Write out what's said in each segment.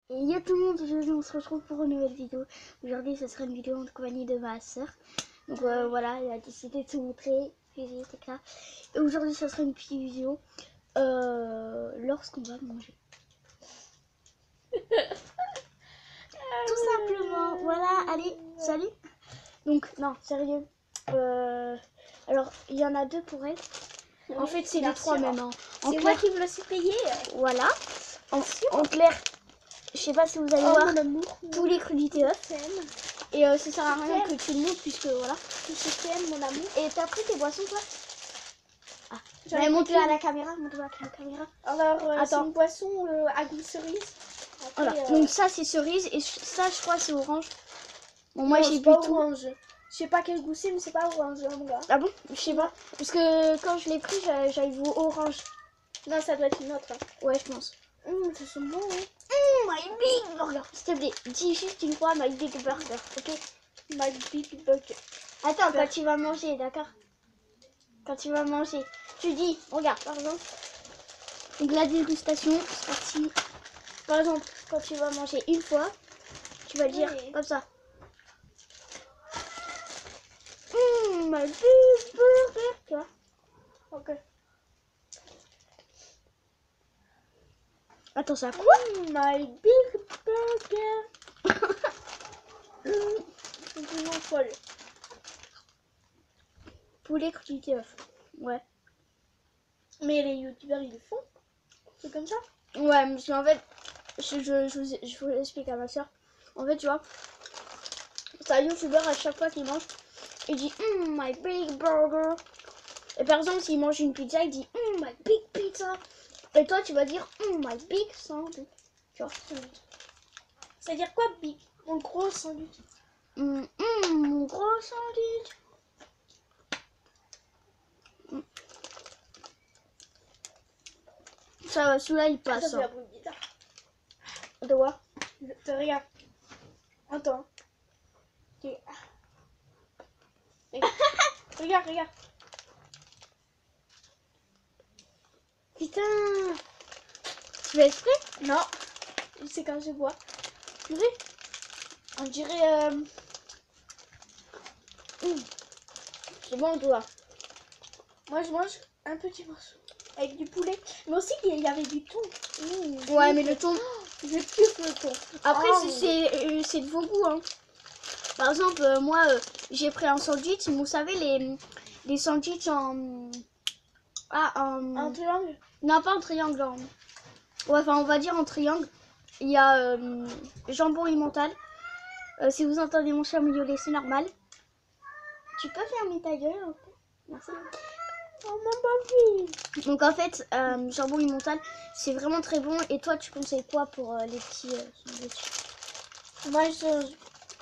Et yo tout le monde, aujourd'hui on se retrouve pour une nouvelle vidéo. Aujourd'hui ce sera une vidéo en compagnie de ma soeur. Donc voilà, elle a décidé de se montrer. Etc. Et aujourd'hui ce sera une petite vidéo lorsqu'on va manger. Tout simplement, voilà, allez, salut. Donc non, sérieux. Alors il y en a deux pour elle. En fait c'est les trois même. Hein. C'est moi qui me le suis payé. Voilà. En clair. Je sais pas si vous allez voir tous les crudités off. Et ça sert à rien que tu le montres puisque voilà. Je t'aime mon amour. Et t'as pris tes boissons toi? Ah, j'allais montrer à la caméra. Alors c'est une boisson à goût cerise. Après, voilà. Donc ça c'est cerise et ça je crois c'est orange. Bon moi j'ai bu tout. Orange. Je sais pas quel goût c'est mais c'est pas orange mon gars. Ah bon? Je sais pas. Parce que quand je l'ai pris j'avais vu orange. Non ça doit être une autre. Hein. Ouais je pense. Ça sent bon hein. My big burger. S'il te plaît, dis juste une fois my big burger, ok? My big burger. Attends, quand tu vas manger, d'accord? Quand tu vas manger, tu dis, regarde, par exemple. Donc la dégustation, c'est parti. Par exemple, quand tu vas manger une fois, tu vas dire comme ça. My big burger, tu vois? Ok. Attends, ça quoi? My big burger. C'est vraiment folle. Poulet crudité off. Ouais. Mais les youtubeurs ils le font. C'est comme ça. Ouais, parce qu'en fait, je vous explique à ma soeur. En fait, tu vois, c'est un youtubeur à chaque fois qu'il mange, il dit my big burger. Et par exemple, s'il mange une pizza, il dit my big pizza. Et toi, tu vas dire my big sandwich. Tu vois, C'est-à-dire quoi, big? Mon gros sandwich. Mon gros sandwich. Ça va, celui-là il passe. Ça fait un bruit bizarre. De quoi? Regarde. Attends. Regarde, regarde. Putain. Tu fais exprès? Non. C'est quand je bois. Tu sais? On dirait... C'est bon, toi. Moi, je mange un petit morceau. Avec du poulet. Mais aussi, il y avait du thon. Ouais, mais le thon... Je kiffe le thon. Après, c'est de vos goûts. Hein. Par exemple, moi, j'ai pris un sandwich. Vous savez, les sandwichs en... Un triangle? Non, pas en triangle. Ouais, enfin, on va dire en triangle. Il y a jambon emmental. Si vous entendez mon chat miauler, c'est normal. Tu peux fermer ta gueule un peu? Merci. Oh, mon papy. Donc en fait, jambon emmental, c'est vraiment très bon. Et toi, tu conseilles quoi pour les petits sandwichs? Moi, je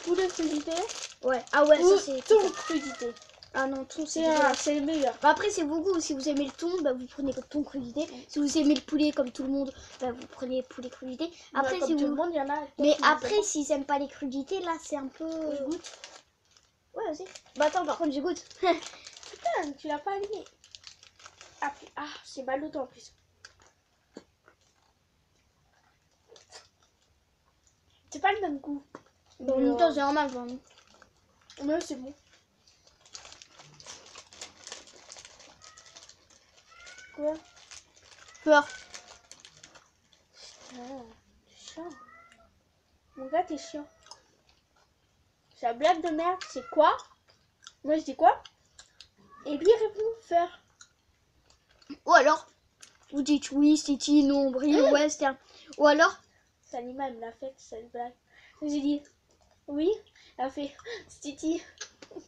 poulet crudité. Ouais. Ah ouais, ça c'est... thon crudité. Ah non, thon c'est le meilleur. Bah après c'est vos goûts, si vous aimez le thon, bah vous prenez le thon crudité. Si vous aimez le poulet comme tout le monde, bah vous prenez poulet crudité. Après comme si tout vous... le monde, il y en a. Mais après s'ils aiment pas les crudités, là c'est un peu... Je goûte. Ouais vas-y. Bah attends par contre je goûte. Putain, tu l'as pas allumé. Ah, c'est mal au temps en plus. C'est pas le même goût. En même temps c'est normal quand même. Mais c'est bon. Quoi? Peur. T'es chiant. Mon gars, t'es chiant. C'est la blague de merde, c'est quoi? Moi, je dis quoi? Et lui répond faire. Ou alors, vous dites oui, Titi, non, brille, western. Ou alors, Salima, elle me l'a fait, cette blague. J'ai dit oui, elle a fait Titi.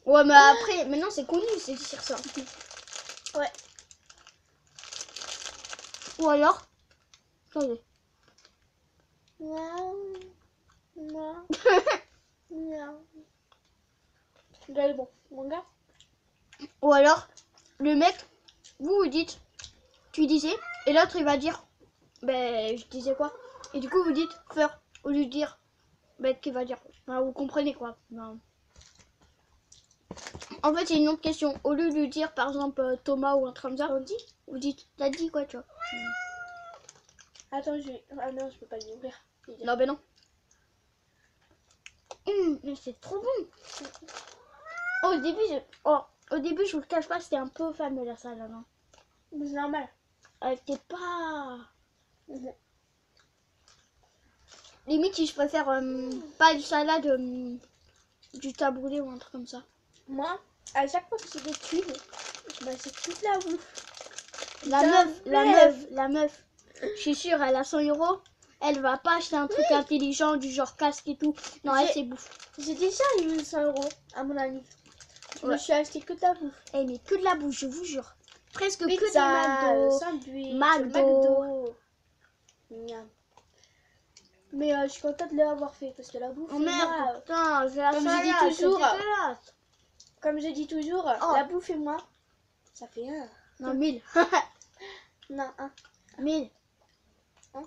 ouais mais après, maintenant c'est connu, c'est dire ça. Ouais. Ou alors, attendez. Non. Non. Non. Là, bon, mon gars. Ou alors, le mec, vous dites, tu disais, et l'autre il va dire, ben je disais quoi? Et du coup vous dites faire, au lieu de dire, ben qu'il va dire. Enfin, vous comprenez quoi? Ben... En fait c'est une autre question. Au lieu de lui dire par exemple Thomas ou un truc comme ça, vous dites, t'as dit quoi tu vois? Attends, je vais... Ah non, je peux pas l'ouvrir. Non, ben non. Mais c'est trop bon. Au début, je vous le cache pas, c'était un peu fameux la salade. Hein. C'est normal. Elle était pas... Limite, si je préfère pas une salade, du taboulé ou un truc comme ça. Moi, à chaque fois que j'ai des thunes, je m'achète toute la bouffe. La meuf, je suis sûre, elle a 100 €. Elle va pas acheter un truc intelligent du genre casque et tout. Non, elle c'est bouffe. J'ai déjà eu 100 € à mon ami. Je me suis acheté que de la bouffe. Elle met que de la bouffe, je vous jure. Presque que des Pizza, McDo. sandwich, McDo. Miam. Mais je suis contente de l'avoir fait parce que la bouffe, Oh merde, putain, j'ai la comme je salade, dis c'est toujours. dégueulasse. Comme je dis toujours, la bouffe et moi, ça fait un. Non, 1000. Non, un. 1000. Hein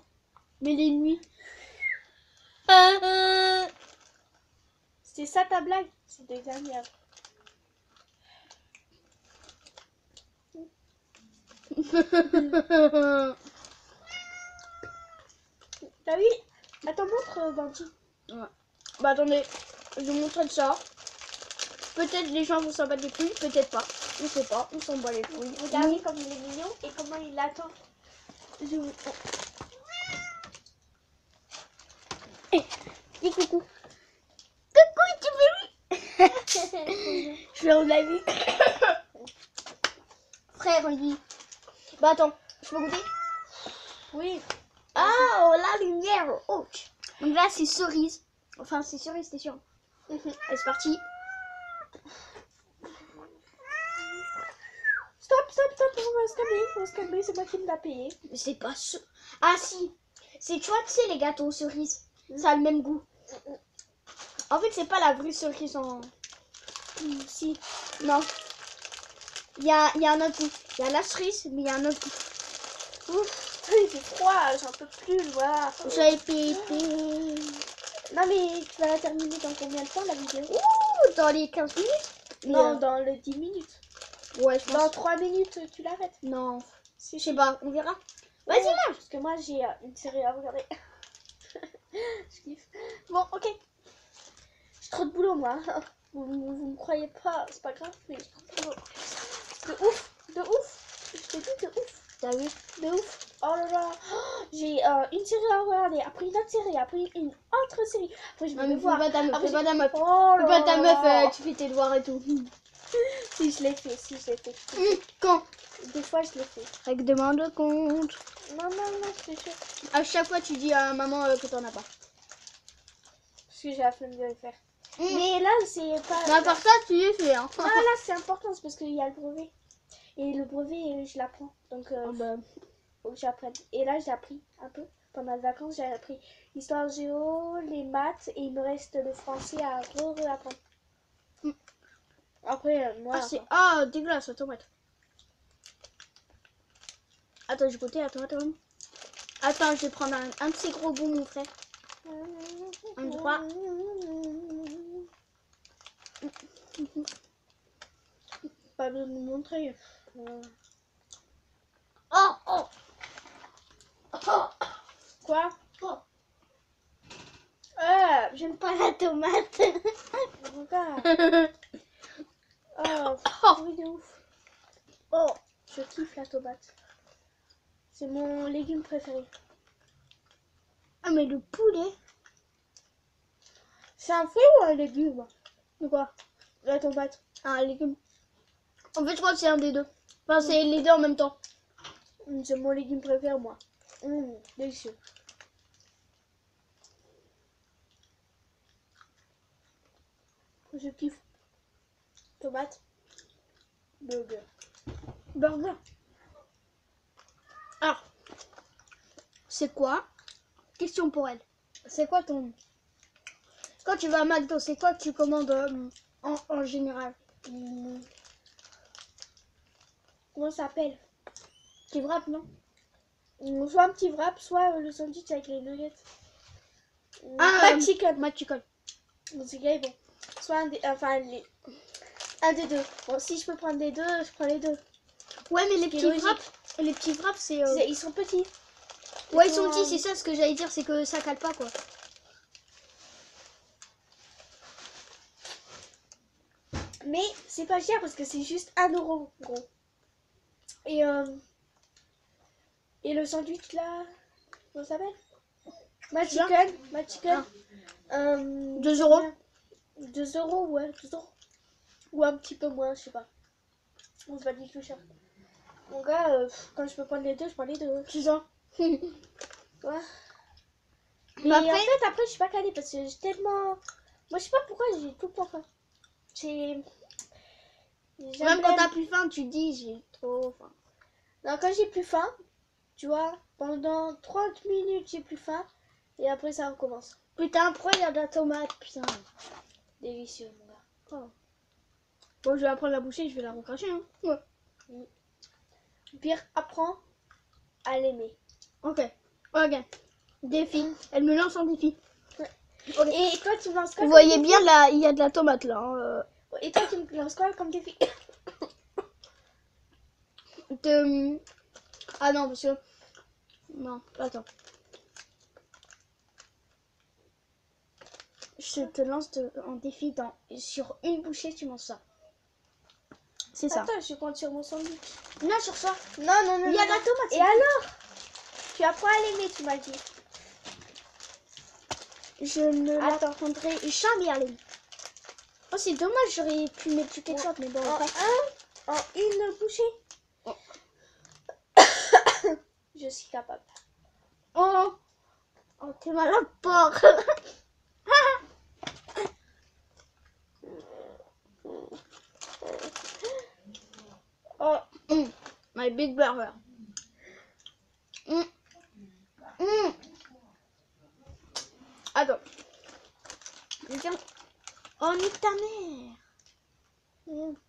1000 et demi. C'est ça ta blague? C'est désagréable. T'as vu? Attends, montre, Banty. Ouais. Bah attendez, je vous montrer ça. Peut-être les gens vont s'en battre les couilles, peut-être pas. On sait pas, on s'en bat les couilles. Regardez comme il est mignon et comment il attend. Dis coucou. Coucou, tu fais oui. Je fais mon avis. Frère, on dit. Bah attends, je peux goûter? Oui. Ah, oh, la lumière. Oh. Donc là, c'est cerise. Enfin, c'est cerise, c'est sûr. Allez, c'est parti. Stop, on va se calmer, c'est moi qui me l'a payé. Mais c'est pas sûr. Ah si, c'est, tu vois, tu sais, les gâteaux cerises, ça a le même goût. En fait, c'est pas la vraie cerise en... Si, non. Il y a un autre goût. Il y a la cerise, mais il y a un autre goût. Ouf, il fait froid, j'en peux plus, voilà. J'ai pété. Non mais tu vas la terminer dans combien de temps la vidéo? Ouh, dans les 15 minutes? Non, dans les 10 minutes. Ouais, je pense. Dans 3 minutes, tu l'arrêtes? Non, Si, je sais pas, on verra. Vas-y, ouais, mange. parce que moi j'ai une série à regarder. Je kiffe. Bon, ok. J'ai trop de boulot moi. Vous me croyez pas, c'est pas grave, mais j'ai trop de boulot. De ouf, de ouf. Je te dis de ouf. T'as vu? De ouf. Oh là là. Oh, j'ai une série à regarder, après une autre série, après une autre série. Après je vais Non, mais devoir. fais pas ta meuf, Après, fais pas ta meuf. Oh Fais là pas ta là. meuf, tu fais tes devoirs et tout. Si je l'ai fait, si je l'ai fait. Quand? Des fois je l'ai fait. Règlement de compte. Non, je te jure. À chaque fois, tu dis à maman que t'en as pas. Parce que j'ai la flemme de le faire. Mais là, c'est pas. Mais à part ça, tu les fais. Hein. Ah là, c'est important, c'est parce qu'il y a le brevet. Et le brevet, je l'apprends. Donc, faut que j'apprenne. Et là, j'ai appris un peu. Pendant les vacances, j'ai appris l'histoire géo, les maths, et il me reste le français à réapprendre. Après, moi. Ah, c'est... Ah, dégueulasse, la tomate. Attends, je vais goûter, attends. Attends, je vais prendre un de ces gros bouts, mon frère. 1, 2, 3. Pas besoin de me montrer. Oh. Quoi? Oh. J'aime Pas la tomate. Regarde. Oui, de ouf. Oh. Je kiffe la tomate. C'est mon légume préféré. Ah, mais le poulet. C'est un fruit ou un légume? De quoi? La tomate. Un légume. En fait, je crois que c'est un des deux. Enfin, c'est les deux en même temps. C'est mon légume préféré, moi. Délicieux. Je kiffe. Tomate. Burger. Burger. Alors, c'est quoi? Question pour elle. C'est quoi ton... Quand tu vas à McDo, c'est quoi que tu commandes en général? Comment ça s'appelle? Petit wrap, non? Soit un petit wrap, soit le sandwich avec les nuggets. McChicken. McChicken. C'est gay, bon. Soit un des... Enfin, un des deux. Bon, si je peux prendre les deux, je prends les deux. Ouais, mais les C'est petits logique. wraps, c'est... Ils sont petits. Ouais, ils sont petits, c'est ça ce que j'allais dire, c'est que ça cale pas quoi. Mais c'est pas cher parce que c'est juste 1 euro gros. Et le sandwich là, comment ça s'appelle? Ma chicken. 2 euros. 2 euros, ouais, 2 euros. Ou un petit peu moins, je sais pas. On se va dire tout cher. Mon gars, quand je peux prendre les deux, je prends les deux. C'est ça. Ouais. Mais après... en fait, après, je suis pas calée parce que j'ai tellement. Moi, je sais pas pourquoi j'ai tout le temps faim. J'ai. Même quand t'as plus faim, tu dis j'ai trop faim. Non, quand j'ai plus faim, tu vois, pendant 30 minutes, j'ai plus faim. Et après, ça recommence. Putain, pourquoi il y a de la tomate, putain. Délicieux, mon gars. Oh. Bon, je vais apprendre la boucher, je vais la recracher. Hein. Ouais. Pire, apprends à l'aimer. Ok. Ok. Défi. Elle me lance un défi. Ouais. Okay. Et toi, tu me lances quoi? Vous voyez bien, là, il y a de la tomate là. Hein. Et toi, tu me lances quoi comme défi? Ah non, parce que... Non, attends. Je te lance en défi sur une bouchée, tu manges ça. C'est ça. Attends, je compte sur mon sandwich. Non, sur ça. Non. Il y a de la tomate. Et alors? Tu apprends à l'aimer, tu m'as dit. Je ne l'apprendrai jamais à l'aimer. Oh, c'est dommage, j'aurais pu mettre du ketchup, mais bon. En une bouchée. Oh. Je suis capable. Oh, t'es mal à porc. Oh, my big burger. Attends. Tiens. Oh, nique ta mère.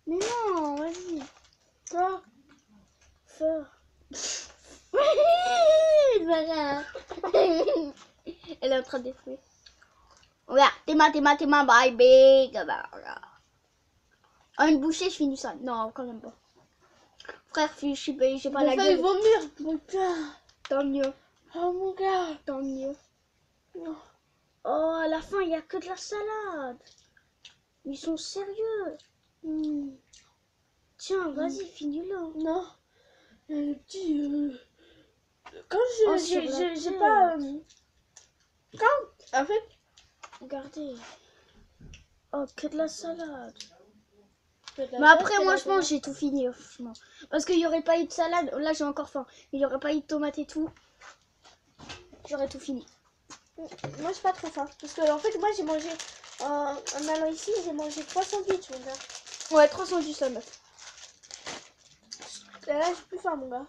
Mais non, vas-y. Fort. Voilà. Elle est en train de détruire. Regarde, t'es ma bye big burger. Oh, une bouchée, je finis ça. Non, quand même pas. Frère, j'ai pas la gueule. Vomir, putain. Tant mieux. Oh mon gars. Tant mieux. Non. Oh, à la fin, il n'y a que de la salade. Ils sont sérieux. Tiens, vas-y, finis-le. Non. Le petit. Quand j'ai pas. Quand. En fait. Regardez. Oh, que de la salade. Mais Mais après, moi, je pense que j'ai tout fini, franchement. Parce qu'il n'y aurait pas eu de salade. Là, j'ai encore faim. Il n'y aurait pas eu de tomates et tout. J'aurais tout fini. Moi, j'ai pas trop faim. Parce que, en fait, moi, j'ai mangé. En allant ici, j'ai mangé 3 sandwichs, mon gars. Ouais, 300 du seul, meuf. Et là, j'ai plus faim, mon gars.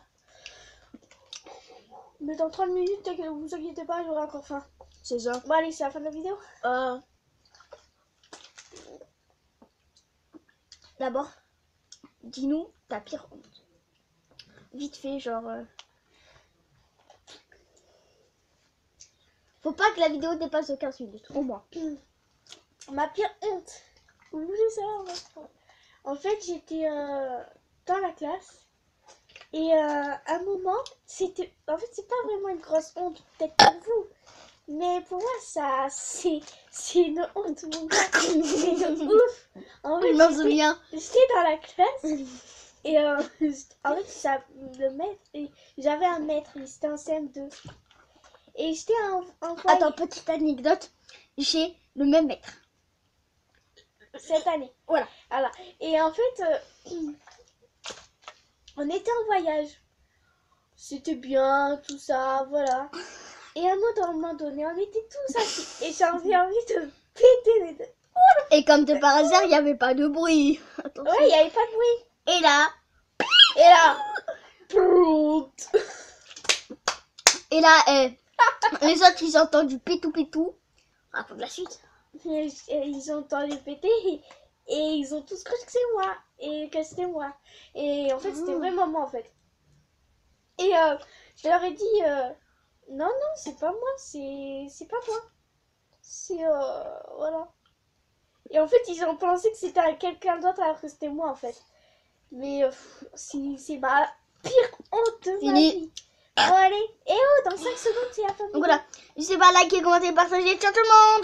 Mais dans 30 minutes, vous inquiétez pas, j'aurai encore faim. C'est ça. Bon, allez, c'est la fin de la vidéo. D'abord, dis-nous ta pire honte. Vite fait, genre... Faut pas que la vidéo dépasse de 15 minutes, au moins. Ma pire honte. Vous voulez savoir? En fait, j'étais dans la classe. Et à un moment, c'était... En fait, c'est pas vraiment une grosse honte, peut-être pour vous. Mais pour moi, ça, c'est une honte, mon gars. C'est de ouf. En fait, Je m'en souviens. J'étais dans la classe. Et en fait, le maître, j'avais un maître, il était en CM2. Et j'étais en Attends, petite anecdote. J'ai le même maître. Cette année. Voilà. Et en fait, on était en voyage. C'était bien, tout ça, voilà. Et à un moment donné, on était tous assis. Et j'avais envie de péter les deux. Et comme de par hasard, il n'y avait pas de bruit. Attention. Ouais, il n'y avait pas de bruit. Et là... Et là, les autres, ils ont entendu pétou. Raconte la suite. Et ils ont entendu péter et ils ont tous cru que c'est moi. Et que c'était moi. Et en fait, c'était vraiment moi, en fait. Et je leur ai dit, non, c'est pas moi, c'est pas moi. C'est, voilà. Et en fait, ils ont pensé que c'était quelqu'un d'autre alors que c'était moi, en fait. Mais c'est ma pire honte de ma vie. Bon, allez. Et oh, dans 5 secondes, c'est la fin. Donc voilà, n'hésitez pas à liker, commenter, partager. Ciao tout le monde!